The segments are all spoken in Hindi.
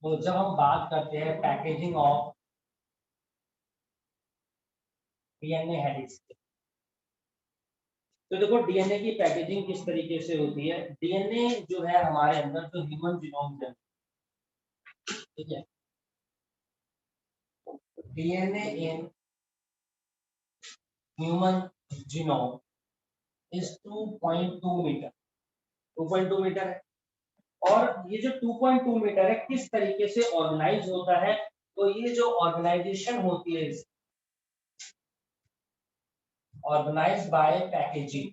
तो जब हम बात करते हैं पैकेजिंग ऑफ डीएनए हेलिक्स, तो देखो डीएनए की पैकेजिंग किस तरीके से होती है। डीएनए जो है हमारे अंदर जो ह्यूमन जीनोम है, ठीक है, DNA in human genome is 2.2 meter, 2.2 meter है। और ये जो 2.2 मीटर है किस तरीके से ऑर्गेनाइज होता है, तो ये जो ऑर्गेनाइजेशन होती है ऑर्गेनाइज्ड बाय पैकेजिंग,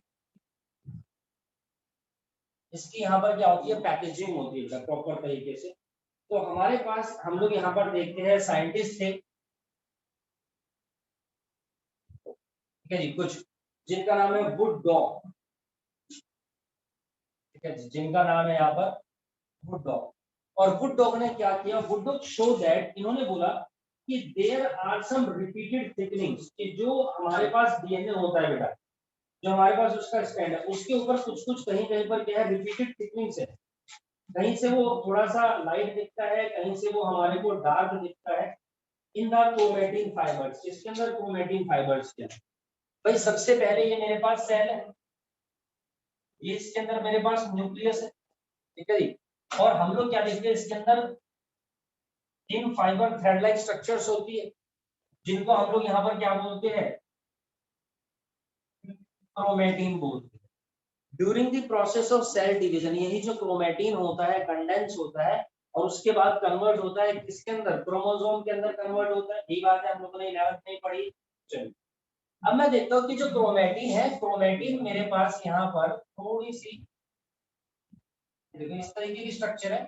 इसकी यहाँ पर क्या होती है, पैकेजिंग होती है प्रॉपर तरीके से। तो हमारे पास हम लोग यहाँ पर देखते हैं साइंटिस्ट थे, ठीक है जी, कुछ जिनका नाम है वुड डॉग, ठीक है जी, जिनका नाम है यहाँ पर वुड डॉग। और वुड डॉग ने क्या किया, वुड डॉग शो दैट, इन्होंने बोला कि there are some repeated thickenings, कि जो हमारे पास डीएनए होता है बेटा, जो हमारे पास उसका स्टैंड है, उसके ऊपर कुछ कुछ कहीं कहीं पर क्या है, रिपीटेड थिकनिंग्स है। कहीं से वो थोड़ा सा लाइट दिखता है, कहीं से वो हमारे को डार्क दिखता है। इन द क्रोमेटिन फाइबर्स, इसके अंदर क्रोमेटिन फाइबर्स क्या है भाई, सबसे पहले ये मेरे पास सेल है, ये इसके अंदर मेरे पास न्यूक्लियस है, ठीक है जी। और हम लोग क्या देखते हैं, इसके अंदर इन फाइबर थ्रेड लाइक स्ट्रक्चर्स होती है, जिनको हम लोग यहाँ पर क्या बोलते हैं, क्रोमेटिन बोलते हैं। During the process of cell division, यही जो क्रोमेटिन होता है कंडेंस होता है और उसके बाद कन्वर्ट होता है किसके अंदर, क्रोमोसोम के अंदर कन्वर्ट होता है। यही बात है, हम लोगों ने 11th में पढ़ी। चलिए अब मैं देखता हूँ कि जो क्रोमेटिन है, क्रोमेटिन मेरे पास यहाँ पर थोड़ी सी, देखो इस तरीके की स्ट्रक्चर है,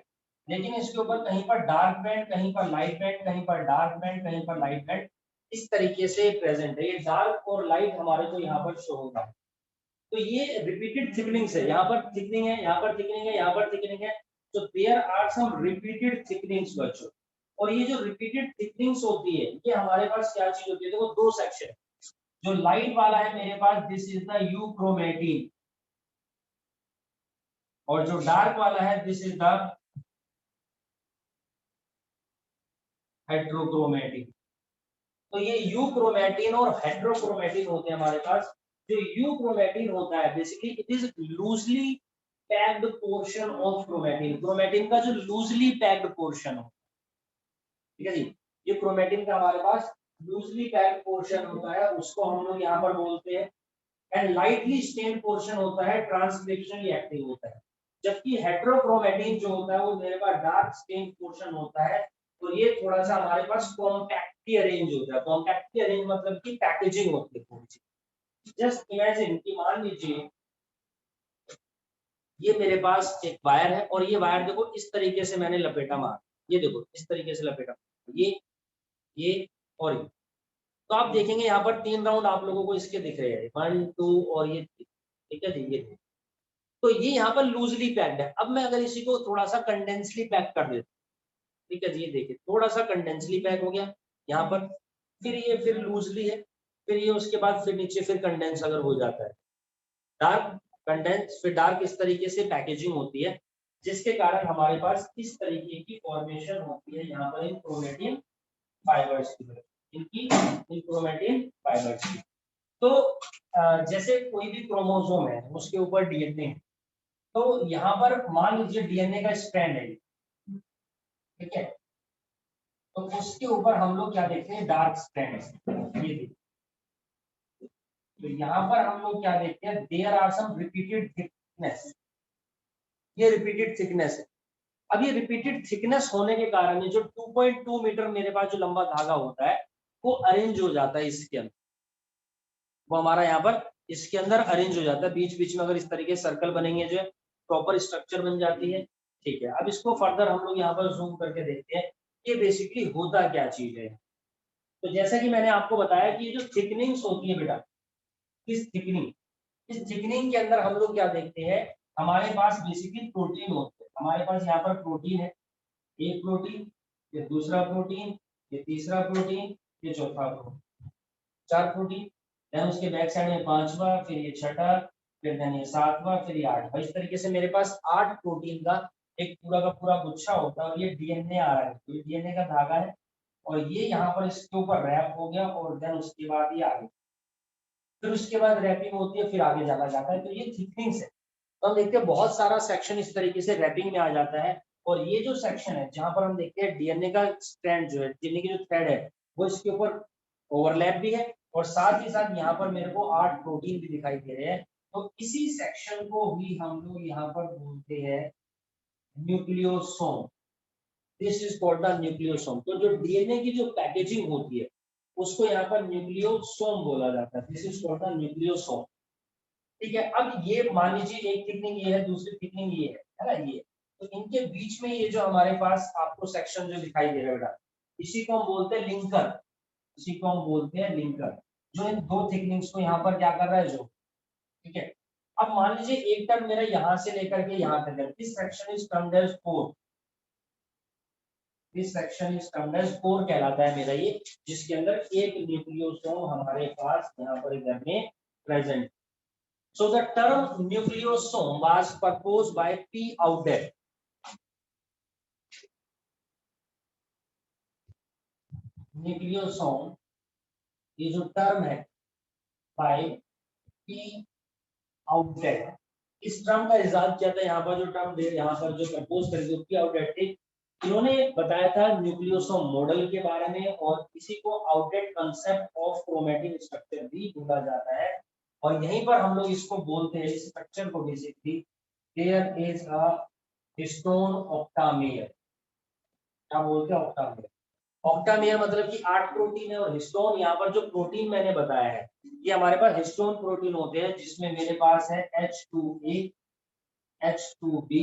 लेकिन इसके ऊपर कहीं पर डार्क बैंड, कहीं पर लाइट बैंड, कहीं पर डार्क बैंड, कहीं पर लाइट बैंड, इस तरीके से प्रेजेंट है। ये डार्क और लाइट हमारे को यहाँ पर शो होगा। तो ये रिपीटेड थिकनिंग्स है, यहाँ पर थिकनिंग है, यहाँ पर थिकनिंग है, यहाँ पर थिकनिंग है। तो there are some repeated thickenings बच्चों। और ये जो रिपीटेड थिकनिंग्स होती है, ये हमारे पास क्या चीज होती है, देखो दो सेक्शन, जो लाइट वाला है मेरे पास, दिस इज द यूक्रोमेटिन, और जो डार्क वाला है दिस इज द हेट्रोक्रोमेटिन। तो ये यूक्रोमेटिन और हेट्रोक्रोमेटिन होते हैं हमारे पास। जो यूक्रोमेटिन होता है basically it is loosely packed portion of chromatin, chromatin का जो लूजली पैक्ड पोर्शन हो, ठीक है जी। ये क्रोमेटिन का हमारे पास लूजली पैक्ड पोर्शन होता है, उसको हम लोग यहाँ पर बोलते हैं। एंड लाइटली स्टेन्ड पोर्शन होता है, ट्रांसक्रिप्शनली एक्टिव होता है। जबकि हेट्रोक्रोमेटिन जो होता है वो मेरे पास डार्क स्टेन्ड पोर्शन होता है। तो ये थोड़ा सा हमारे पास कॉम्पैक्टली अरेंज होता है। कॉम्पैक्टली अरेंज मतलब कि पैकेजिंग होती है थोड़ी सी। जस्ट इमेजिन कि मान लीजिए ये मेरे पास एक वायर है, और ये वायर देखो इस तरीके से मैंने लपेटा मार, ये देखो इस तरीके से लपेटा, ये और ये। तो आप देखेंगे यहाँ पर 3 राउंड आप लोगों को इसके दिख रहे हैं, 1 2 और ये, ठीक है जी, ये। तो ये यहाँ पर लूजली पैक्ड है। अब मैं अगर इसी को थोड़ा सा कंडेंसली पैक कर देता हूँ, ठीक है जी, ये देखिए थोड़ा सा कंडेंसली पैक हो गया यहाँ पर, फिर ये फिर लूजली है, फिर ये उसके बाद फिर नीचे फिर कंडेंस अगर हो जाता है, डार्क कंडेंस फिर डार्क, इस तरीके से पैकेजिंग होती है, जिसके कारण हमारे पास इस तरीके की फॉर्मेशन होती है यहाँ पर इन क्रोमेटिन फाइबर्स की, इनकी इन क्रोमेटिन फाइबर्स की। तो जैसे कोई भी क्रोमोसोम है उसके ऊपर डीएनए है, तो यहाँ पर मान लीजिए डीएनए का स्ट्रैंड है, ठीक है, तो उसके ऊपर हम लोग क्या देखते हैं, डार्क स्ट्रैंड, ये देखिए। तो यहाँ पर हम लोग क्या देखते हैं, there are some repeated thickness, ये रिपीटेड थिकनेस है। अब ये रिपीटेड थिकनेस होने के कारण जो 2.2 मीटर मेरे पास जो लंबा धागा होता है वो अरेंज हो जाता है इसके अंदर, वो हमारा यहाँ पर इसके अंदर अरेंज हो जाता है। बीच बीच में अगर इस तरीके से सर्कल बनेंगे जो प्रॉपर स्ट्रक्चर बन जाती है, ठीक है। अब इसको फर्दर हम लोग यहाँ पर जूम करके देखते हैं कि बेसिकली होता क्या चीज है। तो जैसा कि मैंने आपको बताया कि ये जो थिकनिंग्स होती है बेटा, इस थिकनिंग के अंदर हम लोग क्या देखते हैं, हमारे पास बेसिकली प्रोटीन होते हैं। हमारे पास यहाँ पर प्रोटीन है, एक प्रोटीन, ये दूसरा प्रोटीन, ये तीसरा प्रोटीन, ये चौथा प्रोटीन, 4 प्रोटीन। देन उसके बैक साइड में 5वां, फिर ये 6ठा, फिर देन ये 7वां, फिर ये 8वां। इस तरीके से मेरे पास 8 प्रोटीन का एक पूरा का पूरा गुच्छा होता है और ये डीएनए आ रहा है, तो ये डीएनए का धागा है और ये यहाँ पर इसके ऊपर रैप हो गया और देन उसके बाद ये आगे, फिर उसके बाद रैपिंग होती है, फिर आगे चला जाता है। तो ये थिकनिंग्स है। तो हम देखते हैं बहुत सारा सेक्शन इस तरीके से रैपिंग में आ जाता है और ये जो सेक्शन है जहां पर हम देखते हैं डीएनए का स्ट्रैंड जो है, डीएनए की जो थ्रेड है वो इसके ऊपर ओवरलैप भी है और साथ ही साथ यहाँ पर मेरे को 8 प्रोटीन भी दिखाई दे रहे हैं। तो इसी सेक्शन को ही हम लोग यहाँ पर बोलते हैं nucleosome. This is called the nucleosome. तो जो डीएनए की जो पैकेजिंग होती है उसको यहाँ पर न्यूक्लियोसोम बोला जाता है। This is called the nucleosome. ठीक है, अब ये मान लीजिए एक थिकनिंग ये है, दूसरी थिकनिंग ये है ना, ये तो इनके बीच में ये जो हमारे पास आपको सेक्शन जो दिखाई दे रहा है बेटा, इसी को हम बोलते हैं लिंकर। इसी को हम बोलते हैं लिंकर, जो इन दो थिकनिंग्स को यहाँ पर क्या कर रहा है, जो ठीक है। अब मान लीजिए एक टर्म मेरा यहाँ से लेकर के यहाँ तक है, this section is termed as core. This section is termed as core कहलाता है मेरा ये, जिसके अंदर एक न्यूक्लियोसोम हमारे पास यहाँ पर इधर में present. So the term nucleosome was proposed by P. Audet. Nucleosome ये जो टर्म है by P. Audet, इस टर्म का इजाद किया था, यहाँ पर जो टर्म यहाँ पर जो प्रपोज कर दी P. Audet थी, इन्होंने बताया था न्यूक्लियोसोम मॉडल के बारे में और इसी को outdate concept of chromatin structure भी बोला जाता है। और यहीं पर हम लोग इसको बोलते हैं, इस स्ट्रक्चर को basically there is a histone octamer. क्या बोलते हैं, ऑक्टामेयर। ऑक्टामेयर मतलब कि 8 प्रोटीन है और हिस्टोन यहाँ पर जो प्रोटीन मैंने बताया है ये हमारे पास हिस्टोन प्रोटीन होते हैं, जिसमें मेरे पास है H2A, H2B,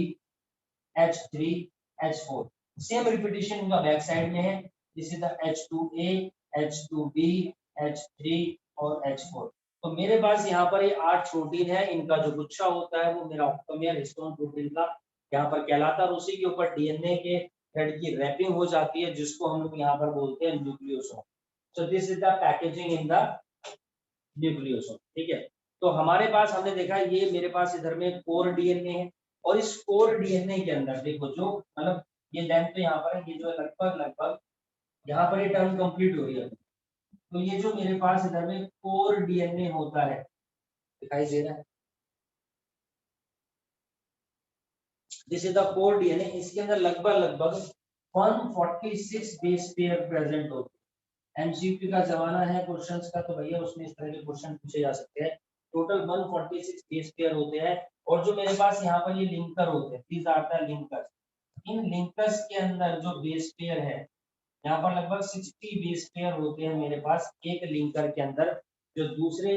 H3, H4। Same repetition इनका बैक साइड में है। This is the H2A, H2B, H3 और H4। तो मेरे पास यहाँ पर ये 8 प्रोटीन है, इनका जो गुच्छा होता है वो मेरा ऑक्टामेयर हिस्टोन प्रोटीन का यहाँ पर कहलाता है और उसी के ऊपर डीएनए के थ्रेड की रैपिंग हो जाती है, जिसको हम लोग यहाँ पर बोलते हैं nucleosome. So this is the packaging in the nucleosome. ठीक है, तो हमारे पास हमने देखा ये मेरे पास इधर में कोर डीएनए है और इस कोर डीएनए के अंदर देखो जो मतलब ये लेंथ तो यहाँ पर है, ये जो है लगभग लगभग यहाँ पर ये टर्म कंप्लीट हो रही है। तो ये जो मेरे पास इधर में कोर डीएनए होता है, दिखाई दे रहा है, this is the core DNA. इसके अंदर लगभग लगभग 146 बेस पेयर प्रेजेंट होते हैं। एमसीक्यू का जमाना है क्वेश्चंस का, तो भैया उसमें इस तरह के क्वेश्चन पूछे जा सकते हैं। टोटल 146 बेस पेयर होते हैं और जो मेरे पास यहाँ पर ये लिंकर होते हैं, दीज आर द लिंकर्स। इन लिंकर्स के अंदर जो बेस पेयर है यहाँ पर लगभग 60 बेस पेयर होते हैं मेरे पास एक लिंकर के अंदर, जो दूसरे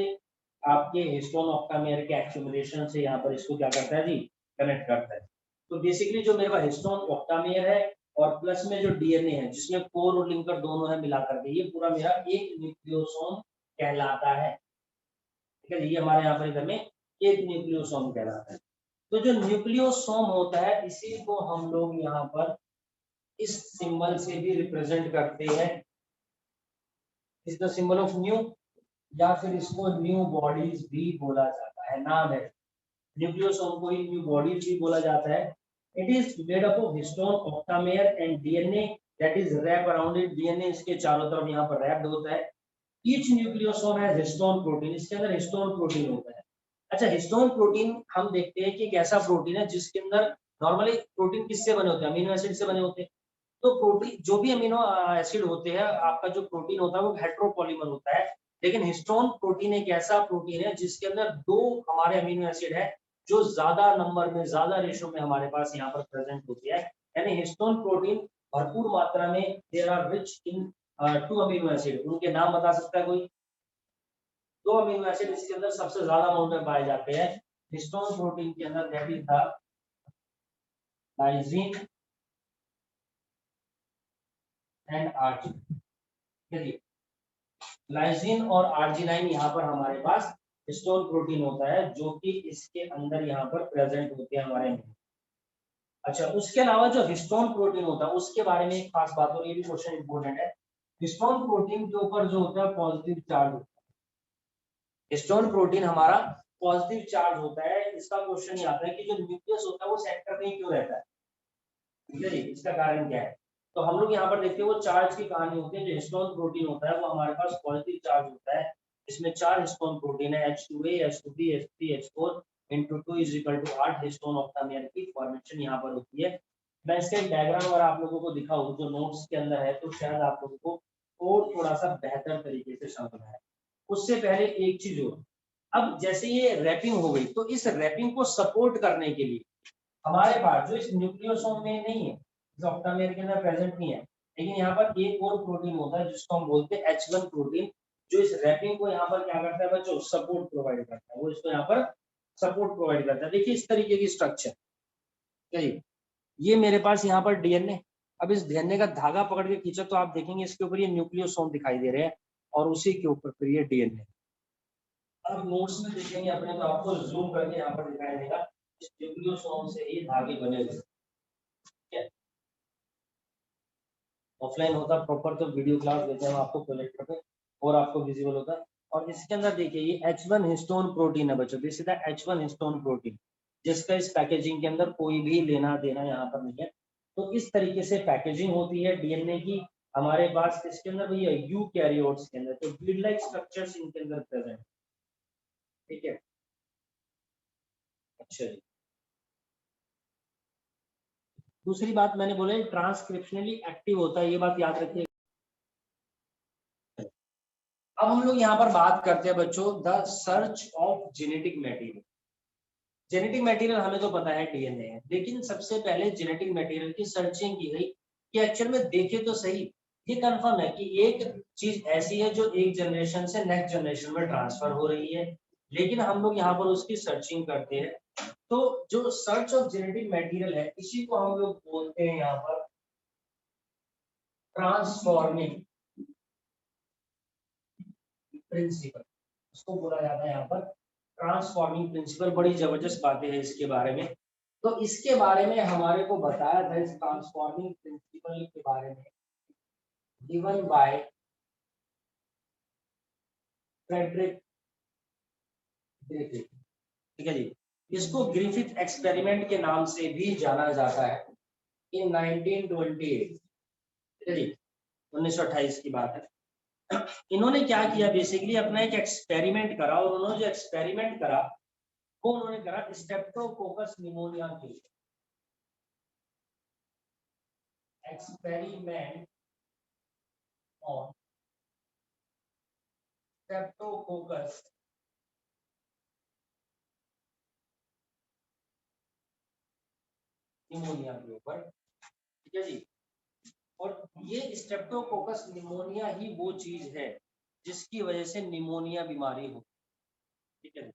आपके हिस्टोन ऑक्टामेयर के एक्युमुलेशन से यहाँ पर इसको क्या करता है जी, कनेक्ट करता है। तो बेसिकली जो मेरे पास हिस्टोन ऑक्टामेयर है और प्लस में जो डीएनए है जिसमें कोर और लिंकर दोनों है मिला करके ये पूरा मेरा एक न्यूक्लियोसोम कहलाता है। ठीक है, ये हमारे यहाँ पर इधर में एक न्यूक्लियोसोम कहलाता है। तो जो न्यूक्लियोसोम होता है इसी को हम लोग यहाँ पर इस सिंबल से भी रिप्रेजेंट करते हैं, इस द सिंबल ऑफ न्यू, या फिर इसको न्यू बॉडीज भी बोला जाता है, नाम है न्यूक्लियोसोम को ही न्यू बॉडीज भी बोला जाता है। It is made up of histone octamer and DNA that is wrap around it. DNA इसके चारों तरफ यहाँ पर रैप्ड होता है। Each nucleosome has histone protein, इसके अंदर हिस्टोन प्रोटीन होता है। अच्छा, हिस्टोन प्रोटीन हम देखते हैं कि एक ऐसा प्रोटीन है जिसके अंदर नॉर्मली प्रोटीन किससे बने होते हैं, अमीनो एसिड से बने होते हैं। तो प्रोटीन जो भी अमीनो एसिड होते हैं, आपका जो प्रोटीन होता है वो हेट्रोपॉलीमर होता है, लेकिन हिस्टोन प्रोटीन एक ऐसा प्रोटीन है जिसके अंदर 2 हमारे अमीनो एसिड है जो ज्यादा नंबर में, ज्यादा रेशो में हमारे पास यहाँ पर प्रेजेंट होती है। यानी हिस्टोन प्रोटीन भरपूर मात्रा में there are rich in 2 amino acid. उनके नाम बता सकता है कोई? 2 अमीनो एसिड इसके अंदर सबसे ज्यादा अमाउंट में पाए जाते हैं हिस्टोन प्रोटीन के अंदर, that is the lysine and arginine. चलिए, लाइसिन और आर्जिनाइन यहाँ पर हमारे पास हिस्टोन प्रोटीन होता है जो कि इसके अंदर यहाँ पर प्रेजेंट होते हैं हमारे में। अच्छा, उसके अलावा जो हिस्टोन प्रोटीन होता है उसके बारे में एक खास बात, और ये भी क्वेश्चन इंपॉर्टेंट है, हिस्टोन प्रोटीन के ऊपर जो होता है पॉजिटिव चार्ज होता है। हिस्टोन प्रोटीन हमारा पॉजिटिव चार्ज होता है। इसका क्वेश्चन ये आता है कि जो न्यूक्लियस होता है वो सेंटर में क्यों रहता है? ठीक है जी, इसका कारण क्या है? तो हम लोग यहाँ पर देखते हैं वो चार्ज की कहानी होती है। जो हिस्टोन प्रोटीन होता है वो हमारे पास पॉजिटिव चार्ज होता है। इसमें 4 हिस्टोन प्रोटीन है, H2A, H2B, H3, H4 into 2 is equal to 8 histone ऑक्टामेर की फॉर्मेशन यहाँ पर होती है। मैं इसका एक डायग्राम अगर आप लोगों को दिखाऊं जो नोट्स के अंदर है तो शायद आप लोगों को और थोड़ा सा बेहतर तरीके से समझ में आए। उससे पहले एक चीज और, अब जैसे ये रैपिंग हो गई तो इस रैपिंग को सपोर्ट करने के लिए हमारे पास जो इस न्यूक्लियोसोम में नहीं है, जो ऑक्टामेर के अंदर प्रेजेंट नहीं है, लेकिन यहाँ पर एक और प्रोटीन होता है जिसको हम बोलते हैं H1 प्रोटीन, जो इस रैपिंग को यहाँ पर क्या करता है बच्चों, सपोर्ट प्रोवाइड करता है। वो इसको यहाँ पर सपोर्ट प्रोवाइड करता है। देखिए इस तरीके की स्ट्रक्चर, ये मेरे पास यहाँ पर डीएनए, अब इस डीएनए का धागा पकड़ के खींचा तो आप देखेंगे इसके ऊपर ये न्यूक्लियोसोम दिखाई दे रहे हैं और उसी के ऊपर फिर ये डीएनए। अब नोट्स में देखेंगे अपने तो आपको जूम करके यहाँ पर दिखाई देगा इस न्यूक्लियोसोम से ये धागे बने हुए। ऑफलाइन होता प्रॉपर तो वीडियो क्लास लेते हैं आपको प्रोजेक्टर पे और आपको विजिबल होता है। और इसके अंदर देखिए ये H1 हिस्टोन प्रोटीन है बच्चों, this is the H1 histone protein, जिसका इस पैकेजिंग के अंदर कोई भी लेना देना यहाँ पर नहीं है। तो इस तरीके से पैकेजिंग होती है डीएनए की हमारे पास। इसके अंदर भैया यूकैरियोट्स के अंदर तो बीड लाइक स्ट्रक्चर्स इनके अंदर प्रेजेंट, ठीक है। अच्छा जी, दूसरी बात मैंने बोला ट्रांसक्रिप्शनली एक्टिव होता है, ये बात याद रखिए। अब हम लोग यहाँ पर बात करते हैं बच्चों the search of genetic material. Genetic material हमें तो पता है डीएनए है, लेकिन सबसे पहले जेनेटिक मटेरियल की सर्चिंग की गई कि एक्चुअल में देखे तो सही ये कंफर्म है कि एक चीज ऐसी है जो एक जनरेशन से नेक्स्ट जनरेशन में ट्रांसफर हो रही है, लेकिन हम लोग यहाँ पर उसकी सर्चिंग करते हैं। तो जो सर्च ऑफ जेनेटिक मटेरियल है इसी को हम लोग बोलते हैं यहाँ पर ट्रांसफॉर्मिंग प्रिंसिपल, उसको बोला जाता है यहाँ पर ट्रांसफॉर्मिंग प्रिंसिपल। बड़ी जबरदस्त बातें हैं इसके बारे में। तो इसके बारे में हमारे को बताया था इस ट्रांसफॉर्मिंग प्रिंसिपल के बारे में गिवन बाय फ्रेडरिक ग्रिफिथ, ठीक है जी। इसको ग्रिफिथ एक्सपेरिमेंट के नाम से भी जाना जाता है। इन 1928, ठीक है जी, 1928 की बात है। इन्होंने क्या किया बेसिकली अपना एक एक्सपेरिमेंट करा और उन्होंने जो एक्सपेरिमेंट करा वो उन्होंने करा स्ट्रेप्टोकोकस निमोनिया के एक्सपेरिमेंट ऑन स्ट्रेप्टोकोकस निमोनिया के ऊपर, ठीक है जी। और ये स्ट्रेप्टोकोकस निमोनिया ही वो चीज है जिसकी वजह से निमोनिया बीमारी हो, ठीक है।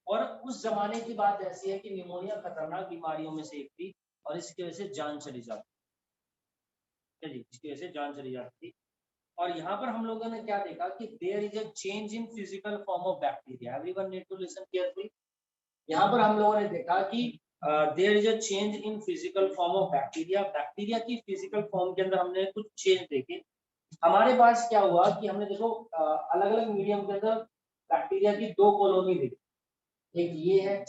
और उस जमाने की बात ऐसी है कि निमोनिया खतरनाक बीमारियों में से एक थी और इसकी वजह से जान चली जाती, ठीक है जी, इसकी वजह से जान चली जाती थी। और यहाँ पर हम लोगों ने क्या देखा कि there is a change in physical form of bacteria, everyone need to listen carefully. यहाँ पर हम लोगों ने देखा कि there is a change in physical form of bacteria, bacteria की फिजिकल फॉर्म के अंदर हमने कुछ चेंज देखे। हमारे पास क्या हुआ कि हमने देखो अलग अलग मीडियम के अंदर बैक्टीरिया की दो कॉलोनी देखी, एक ये है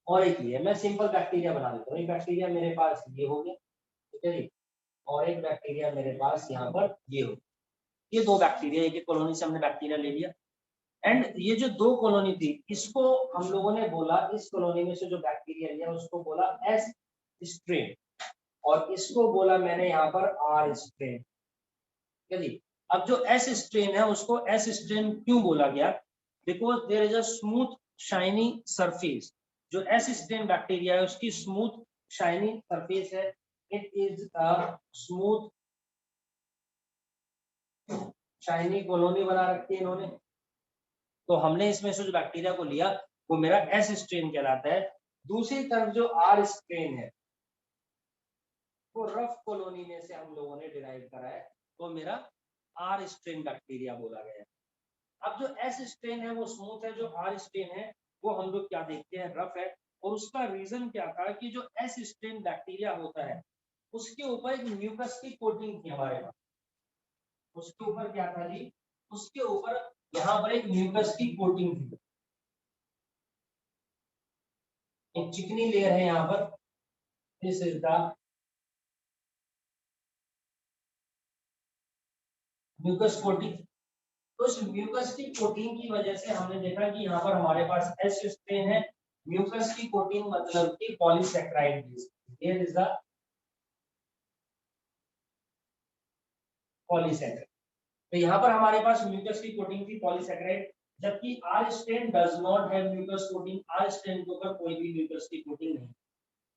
और एक ये है। मैं सिंपल बैक्टीरिया बना देता हूँ। एक बैक्टीरिया मेरे पास ये हो गया, ठीक है जी, और एक बैक्टीरिया मेरे पास यहाँ पर ये हो, ये दो बैक्टीरिया, एक एक कॉलोनी से हमने बैक्टीरिया ले लिया। एंड ये जो दो कॉलोनी थी इसको हम लोगों ने बोला, इस कॉलोनी में से जो बैक्टीरिया लिया उसको बोला एस स्ट्रेन और इसको बोला मैंने यहाँ पर आर स्ट्रेन, ठीक है जी। अब जो एस स्ट्रेन है उसको एस स्ट्रेन क्यों बोला गया, because there is a smooth shiny surface. जो एस स्ट्रेन बैक्टीरिया है उसकी स्मूथ शाइनी सरफेस है, it is a smooth shiny colony बना रखी है इन्होंने। तो हमने इसमें से जो बैक्टीरिया को लिया वो मेरा एस स्ट्रेन कहलाता है। दूसरी तरफ जो आर स्ट्रेन है वो रफ कॉलोनी में से हम लोगों ने डिराइव करा है, तो मेरा आर स्ट्रेन बैक्टीरिया बोला गया है। अब जो एस स्ट्रेन है वो स्मूथ है, जो आर स्ट्रेन है वो हम लोग क्या देखते हैं रफ है। और उसका रीजन क्या था कि जो एस स्ट्रेन बैक्टीरिया होता है उसके ऊपर एक म्यूकस की कोटिंग थी हमारे पास। उसके ऊपर क्या था जी, उसके ऊपर यहाँ पर एक म्यूकस की कोटिंग थी, एक चिकनी लेयर है यहाँ पर, this is the mucus coating. तो इस म्यूकस की कोटिंग की वजह से हमने देखा कि यहाँ पर हमारे पास एस स्ट्रेन है। म्यूकस की कोटिंग मतलब कि polysaccharide base, here is the polysaccharide. तो यहाँ पर हमारे पास म्यूकस की कोटिंग थी पॉलीसैकेराइड, जबकि R strain does not have mucus coating. R strain के ऊपर कोई भी म्यूकस की कोटिंग नहीं।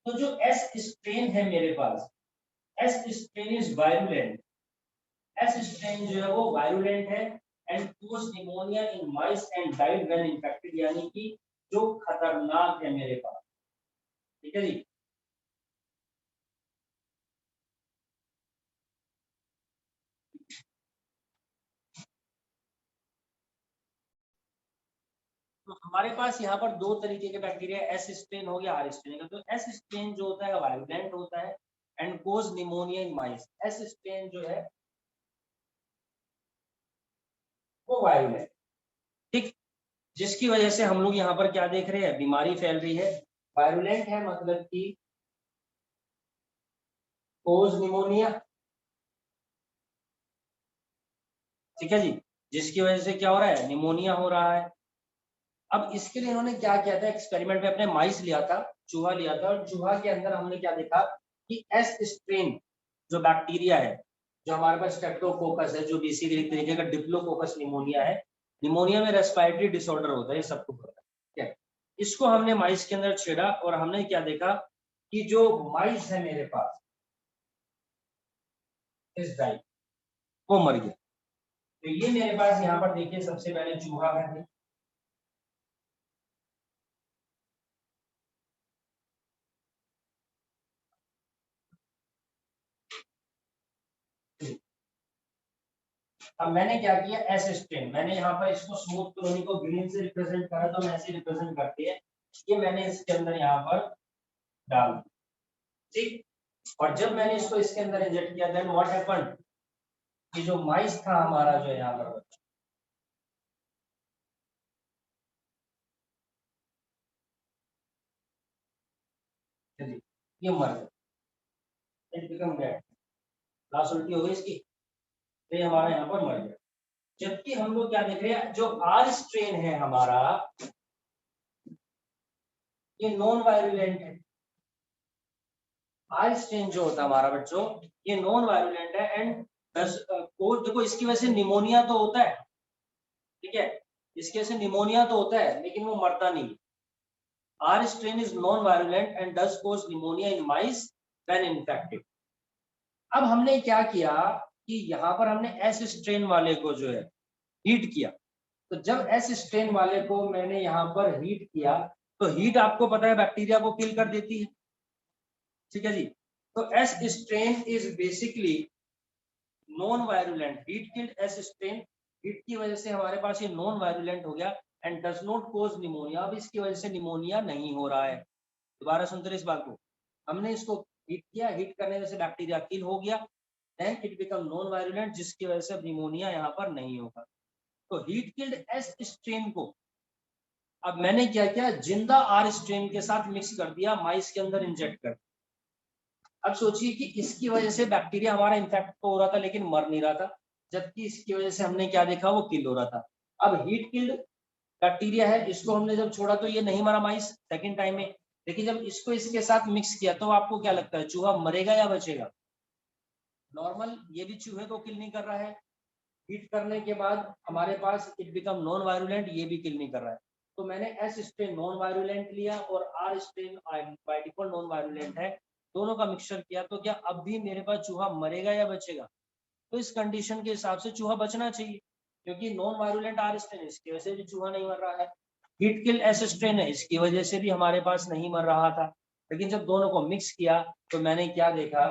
तो जो एस स्ट्रेन है मेरे पास, S strain is virulent. S strain जो है वो वायरुलेंट है and cause pneumonia in mice and died when infected, यानी कि जो खतरनाक है मेरे पास। ठीक है जी। तो हमारे पास यहाँ पर दो तरीके के बैक्टीरिया, एस स्ट्रेन हो गया, आर स्ट्रेन का। तो एस स्ट्रेन जो होता है वायरुलेंट होता है and cause pneumonia in mice. S strain जो है वो वायरुलेंट, ठीक, जिसकी वजह से हम लोग यहाँ पर क्या देख रहे हैं, बीमारी फैल रही है। वायरुलेंट है मतलब कि कोज निमोनिया, ठीक है जी, जिसकी वजह से क्या हो रहा है, निमोनिया हो रहा है। अब इसके लिए इन्होंने क्या किया था, एक्सपेरिमेंट में अपने माइस लिया था, चूहा लिया था, और चूहा के अंदर हमने क्या देखा कि एस स्ट्रेन जो बैक्टीरिया है, जो हमारे पास स्ट्रेप्टोकोकस है, जो बेसिकली एक तरीके का डिप्लोकोकस निमोनिया है। निमोनिया में रेस्पिरेटरी डिसऑर्डर होता है, ये सबको पता है, ठीक है। इसको हमने माइस के अंदर छेड़ा और हमने क्या देखा कि जो माइस है मेरे पास इस डाई, वो मर गया। तो ये मेरे पास यहाँ पर देखिए सबसे पहले चूहा है, अब मैंने क्या किया, एस स्ट्रेन, मैंने यहाँ पर इसको स्मूथ कॉलोनी को ग्रीन से रिप्रेजेंट करा, तो ऐसे रिप्रेजेंट करते हैं, ये मैंने इसके अंदर यहाँ पर डाल दिया, ठीक। और जब मैंने इसको इसके अंदर इंजेक्ट किया, देन व्हाट हैपेंड, कि जो माइस था हमारा जो यहाँ पर बच्चा, ये मर गया, इट बिकम डेड, लास्ट उल्टी हो गई इसकी, तो ये हमारा यहाँ पर मर गया। जबकि हम लोग क्या देख रहे हैं, जो आर स्ट्रेन है हमारा, ये नॉन वायरुलेंट है। आर स्ट्रेन जो होता है हमारा बच्चों, ये नॉन वायरुलेंट है एंड देखो इसकी वजह से निमोनिया तो होता है, ठीक है, इसकी वजह से निमोनिया तो होता है लेकिन वो मरता नहीं। R strain is non virulent and does cause pneumonia in mice when infected. अब हमने क्या किया कि यहाँ पर हमने एस स्ट्रेन वाले को जो है हीट किया। तो जब एस स्ट्रेन वाले को मैंने यहाँ पर हीट किया, तो हीट आपको पता है बैक्टीरिया को किल कर देती है, ठीक है जी। तो S strain is basically non virulent, heat killed S strain, heat की वजह से हमारे पास ये नॉन वायरुलेंट हो गया and does not cause pneumonia. अब इसकी वजह से निमोनिया नहीं हो रहा है। दोबारा सुनते रहे इस बात को, हमने इसको हीट किया, हीट करने से बैक्टीरिया किल हो गया, then it become non virulent, जिसकी वजह से निमोनिया यहाँ पर नहीं होगा। तो हीट किल्ड एस स्ट्रेन को अब मैंने क्या किया, जिंदा आर स्ट्रेन के साथ मिक्स कर दिया, माइस के अंदर इंजेक्ट कर। अब सोचिए कि इसकी वजह से बैक्टीरिया हमारा इन्फेक्ट तो हो रहा था लेकिन मर नहीं रहा था, जबकि इसकी वजह से हमने क्या देखा, वो किल हो रहा था। अब हीट किल्ड बैक्टीरिया है, इसको हमने जब छोड़ा तो ये नहीं मरा माइस सेकेंड टाइम में, लेकिन जब इसको इसके साथ मिक्स किया तो आपको क्या लगता है, चूहा मरेगा या बचेगा? नॉर्मल, ये भी चूहे को किल नहीं कर रहा है, हीट करने के बाद हमारे पास इट बिकम नॉन वायरुलेंट, ये भी किल नहीं कर रहा है। तो मैंने एस स्ट्रेन नॉन वायरुलेंट लिया और R strain by default non virulent है, दोनों का मिक्सचर किया, तो क्या अब भी मेरे पास चूहा मरेगा या बचेगा? तो इस कंडीशन के हिसाब से चूहा बचना चाहिए, क्योंकि नॉन वायरुलेंट आर स्ट्रेन, इसकी वजह से भी चूहा नहीं मर रहा है। हीट किल एस स्ट्रेन है, इसकी वजह से भी हमारे पास नहीं मर रहा था। लेकिन जब दोनों को मिक्स किया तो मैंने क्या देखा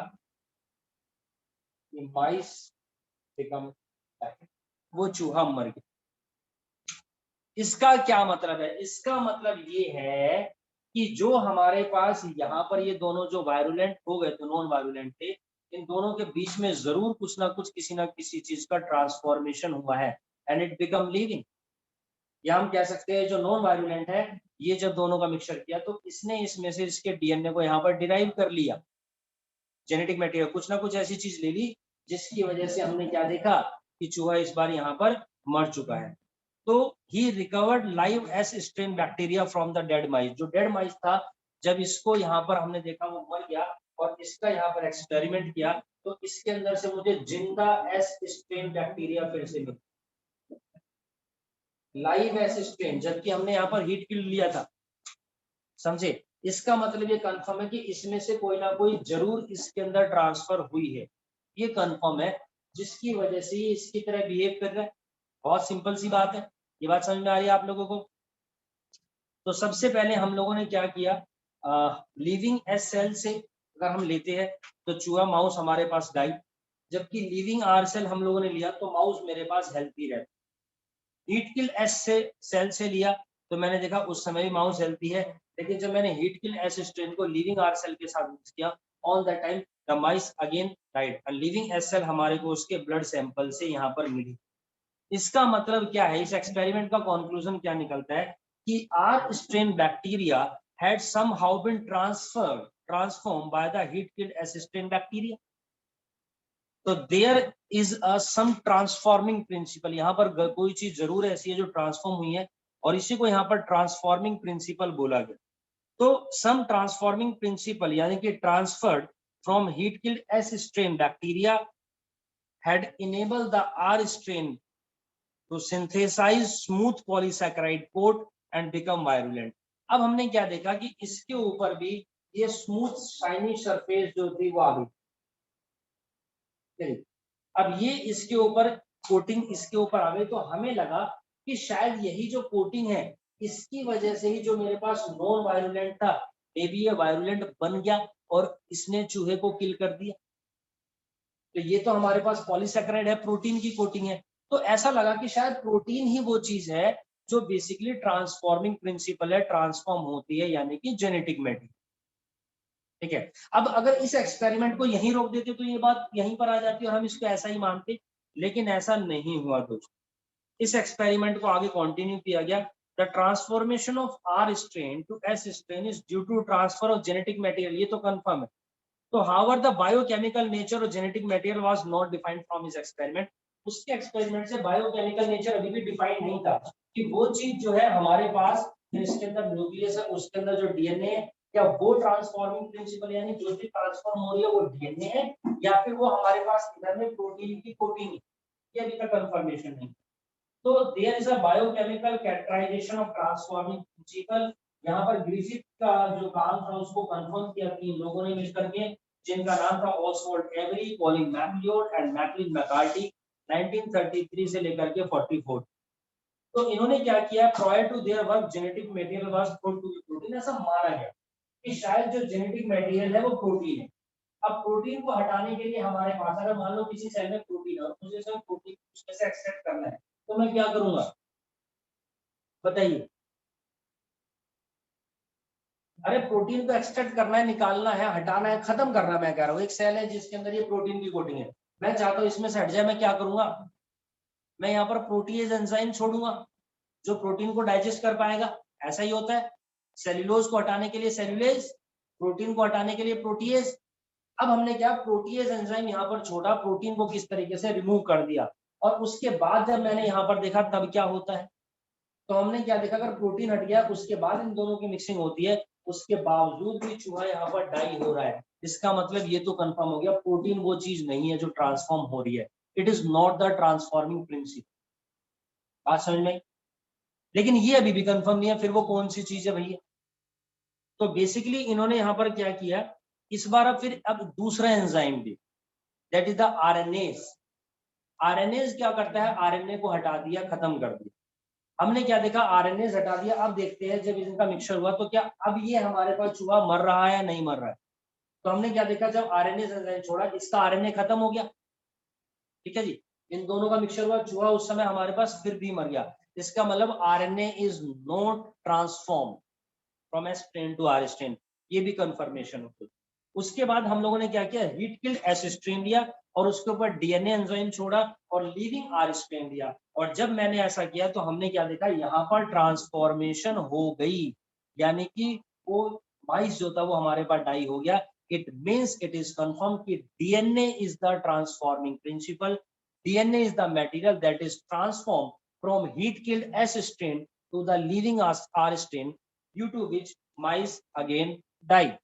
कि माइस बिकम, वो चूहा मर गया। इसका क्या मतलब है, इसका मतलब ये है कि जो हमारे पास यहाँ पर ये दोनों जो वायरुलेंट हो गए थे, नॉन वायरुलेंट थे, इन दोनों के बीच में जरूर कुछ ना कुछ किसी ना किसी चीज का ट्रांसफॉर्मेशन हुआ है एंड इट बिकम लिविंग। या हम कह सकते हैं जो नॉन वायरुलेंट है ये जब दोनों का मिक्सचर किया तो इसने इसमें से इसके डीएनए को यहाँ पर डिराइव कर लिया, जेनेटिक मटेरियल कुछ ना कुछ ऐसी चीज ले ली जिसकी वजह से हमने क्या देखा कि चूहा इस बार यहाँ पर मर चुका है। तो ही recovered live S strain bacteria from the dead mice. जो डेड माइस था जब इसको यहाँ पर हमने देखा वो मर गया और इसका यहाँ पर एक्सपेरिमेंट किया तो इसके अंदर से मुझे जिंदा एस स्ट्रेन बैक्टीरिया फिर से मिला, लाइव एस स्ट्रेन, जबकि हमने यहाँ पर हीट किल लिया था। समझे? इसका मतलब ये कंफर्म है कि इसमें से कोई ना कोई जरूर इसके अंदर ट्रांसफर हुई है, ये कंफर्म है, जिसकी वजह से ये इसकी तरह बिहेव कर रहा है। बहुत सिंपल सी बात है, ये बात समझ में आ रही है आप लोगों को? तो सबसे पहले हम लोगों ने क्या किया, लिविंग एस सेल से अगर हम लेते हैं तो चूहा माउस हमारे पास डाई, जबकि लिविंग आर सेल हम लोगों ने लिया तो माउस मेरे पास हेल्थी रहता। हीट किल एस से सेल से लिया तो मैंने देखा उस समय भी माउस हेल्थी है, लेकिन जब मैंने हीट किल एस स्ट्रेन को लिविंग आर सेल के साथ मिक्स किया on that time the mice again died and living S cell हमारे को उसके ब्लड सैंपल से यहाँ पर मिली। इसका मतलब क्या है, इस एक्सपेरिमेंट का कंक्लूजन क्या निकलता है कि R strain bacteria had somehow been transformed by the heat killed S strain bacteria. तो there is some transforming principle, यहाँ पर कोई चीज जरूर ऐसी है जो ट्रांसफॉर्म हुई है और इसी को यहाँ पर ट्रांसफॉर्मिंग प्रिंसिपल बोला गया। तो सम ट्रांसफॉर्मिंग प्रिंसिपल यानी कि transferred from heat killed S strain bacteria had enabled the R strain to synthesize smooth polysaccharide coat and become virulent. अब हमने क्या देखा कि इसके ऊपर भी ये स्मूथ शाइनी सरफेस जो थी वो आ गई। अब ये इसके ऊपर कोटिंग इसके ऊपर आ गई तो हमें लगा कि शायद यही जो कोटिंग है इसकी वजह से ही जो मेरे पास नॉन वायरुलेंट था मे बी ये वायरुलेंट बन गया और इसने चूहे को किल कर दिया। तो ये तो हमारे पास पॉलीसैकेराइड है, प्रोटीन की कोटिंग है, तो ऐसा लगा कि शायद प्रोटीन ही वो चीज है जो बेसिकली ट्रांसफॉर्मिंग प्रिंसिपल है, ट्रांसफॉर्म होती है, यानी कि जेनेटिक मटेरियल। ठीक है, अब अगर इस एक्सपेरिमेंट को यहीं रोक देते तो ये बात यहीं पर आ जाती और हम इसको ऐसा ही मानते, लेकिन ऐसा नहीं हुआ दोस्तों। इस एक्सपेरिमेंट को आगे कंटिन्यू किया गया। The transformation of R strain to S strain is due to transfer of genetic material, ये तो कंफर्म है। तो हाउएवर द बायोकेमिकल नेचर और genetic material was not defined from his experiment. उसके एक्सपेरिमेंट से बायोकेमिकल नेचर अभी भी डिफाइंड नहीं था कि वो चीज जो है हमारे पास जो इसके अंदर न्यूक्लियस है उसके अंदर जो डीएनए है क्या वो ट्रांसफॉर्मिंग प्रिंसिपल यानी जो चीज ट्रांसफॉर्म हो रही है वो डीएनए है या फिर वो हमारे पास इधर में प्रोटीन की कोटिंग है, ये अभी तक कंफर्मेशन नहीं। तो there is a biochemical characterization of transforming principle. यहाँ पर ग्रिफिथ का जो काम था उसको कंफर्म किया 3 लोगों ने मिलकर के, जिनका नाम था Oswald Avery, Colin MacLeod and Maclyn McCarty, 1933 से लेकर के 44। तो इन्होंने क्या किया, prior to their work genetic material was thought to be protein. ऐसा माना गया कि शायद जो जेनेटिक मटेरियल है वो प्रोटीन है। अब प्रोटीन को हटाने के लिए हमारे पास अगर मान लो किसी सेल में प्रोटीन है और मुझे सब प्रोटीन उसमें से एक्सट्रैक्ट करना है तो मैं क्या करूंगा बताइए? अरे प्रोटीन को एक्सट्रैक्ट करना है, निकालना है, हटाना है, खत्म करना है। मैं कह रहा हूँ एक सेल है जिसके अंदर ये प्रोटीन की कोटिंग है, मैं चाहता हूँ इसमें से हट जाए, मैं क्या करूंगा? मैं यहाँ पर प्रोटीएज एंजाइम छोड़ूंगा जो प्रोटीन को डाइजेस्ट कर पाएगा। ऐसा ही होता है, सेल्यूलोज को हटाने के लिए सेल्यूलेज, प्रोटीन को हटाने के लिए प्रोटीएज। अब हमने क्या प्रोटीएज एंजाइम यहाँ पर छोड़ा, प्रोटीन को किस तरीके से रिमूव कर दिया, और उसके बाद जब मैंने यहाँ पर देखा तब क्या होता है, तो हमने क्या देखा अगर प्रोटीन हट गया उसके बाद इन दोनों की मिक्सिंग होती है, उसके बावजूद भी चूहा यहाँ पर डाई हो रहा है। इसका मतलब ये तो कंफर्म हो गया प्रोटीन वो चीज नहीं है जो ट्रांसफॉर्म हो रही है, it is not the transforming principal. बात समझ में? लेकिन ये अभी भी कंफर्म नहीं है, फिर वो कौन सी चीज है भैया? तो बेसिकली इन्होंने यहाँ पर क्या किया, इस बार अब दूसरा एंजाइम भी, that is the RNase. RNase क्या करता है, आरएनए को हटा दिया, खत्म कर दिया। हमने क्या देखा, आरएनए हटा दिया। अब देखते हैं जब इनका मिक्सचर हुआ तो क्या अब ये हमारे पास चूहा मर रहा है या नहीं मर रहा है? तो हमने क्या देखा, जब आरएनए एंजाइम छोड़ा इसका आरएनए खत्म हो गया। ठीक है जी, इन दोनों का मिक्सचर हुआ, चूहा उस समय हमारे पास फिर भी मर गया। इसका मतलब RNA is not transform from S strain to R strain, ये भी कंफर्मेशन हो। उसके बाद हम लोगों ने क्या किया, हीट किल्ड एस स्ट्रेन लिया और उसके ऊपर डीएनए एंजाइम छोड़ा और लीविंग आर स्ट्रेन लिया। और जब मैंने ऐसा किया तो हमने क्या देखा, यहाँ पर ट्रांसफॉर्मेशन हो गई। यानी कि वो माइस जो था वो हमारे पास डाई हो गया। It means it is confirm कि DNA is the transforming principle, DNA is the material that is transform from heat killed S strain to the living R strain, due to which mice again die.